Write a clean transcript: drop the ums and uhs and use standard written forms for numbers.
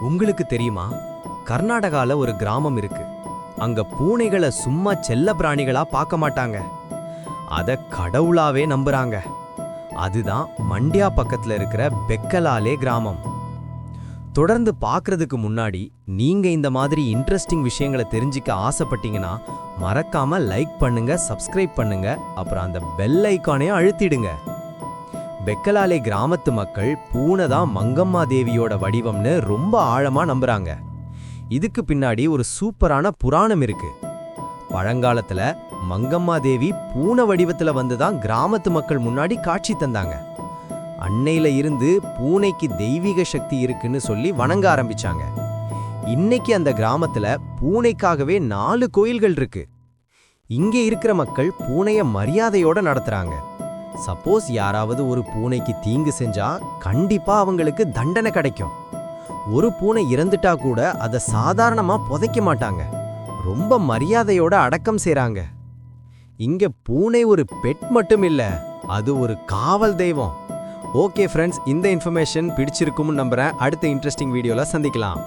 உங்களுக்கு தெரியுமா, கர்நாடகால ஒரு கிராமம் இருக்கு. அங்க பூனைகளை சும்மா செல்ல பிராணிகளா பார்க்க மாட்டாங்க, அத கடவுளாவே நம்புறாங்க. அதுதான் மண்டியா பக்கத்துல இருக்கிற பெக்கலாலே கிராமம். தொடர்ந்து பார்க்கறதுக்கு முன்னாடி நீங்க இந்த மாதிரி இன்ட்ரெஸ்டிங் விஷயங்களை தெரிஞ்சுக்க ஆசைப்பட்டீங்கன்னா மறக்காம லைக் பண்ணுங்க, சப்ஸ்கிரைப் பண்ணுங்க, அப்புறம் அந்த பெல் ஐகானையும் அழுத்திடுங்க. பெக்கலாலே கிராமத்து மக்கள் பூனை தான் மங்கம்மா தேவியோட வடிவம்னு ரொம்ப ஆழமா நம்புறாங்க. இதுக்கு பின்னாடி ஒரு சூப்பரான புராணம் இருக்கு. பழங்காலத்துல மங்கம்மா தேவி பூனை வடிவத்துல வந்துதான் கிராமத்து மக்கள் முன்னாடி காட்சி தந்தாங்க. அன்னையில இருந்து பூனைக்கு தெய்வீக சக்தி இருக்குன்னு சொல்லி வணங்க ஆரம்பிச்சாங்க. இன்னைக்கு அந்த கிராமத்துல பூனைக்காகவே 4 கோயில்கள் இருக்கு. இங்க இருக்கிற மக்கள் பூனைய மரியாதையோட நடத்துறாங்க. சப்போஸ் யாராவது ஒரு பூனைக்கு தீங்கு செஞ்சா கண்டிப்பா அவங்களுக்கு தண்டனை கிடைக்கும். ஒரு பூனை இறந்துட்டா கூட அதை சாதாரணமா புதைக்க மாட்டாங்க, ரொம்ப மரியாதையோட அடக்கம் செய்றாங்க. இங்க பூனை ஒரு பெட் மட்டும் இல்ல, அது ஒரு காவல் தெய்வம். ஓகே ஃப்ரெண்ட்ஸ், இந்த இன்ஃபர்மேஷன் பிடிச்சிருக்கும்னு நம்புறேன். அடுத்த இன்ட்ரெஸ்டிங் வீடியோல சந்திக்கலாம்.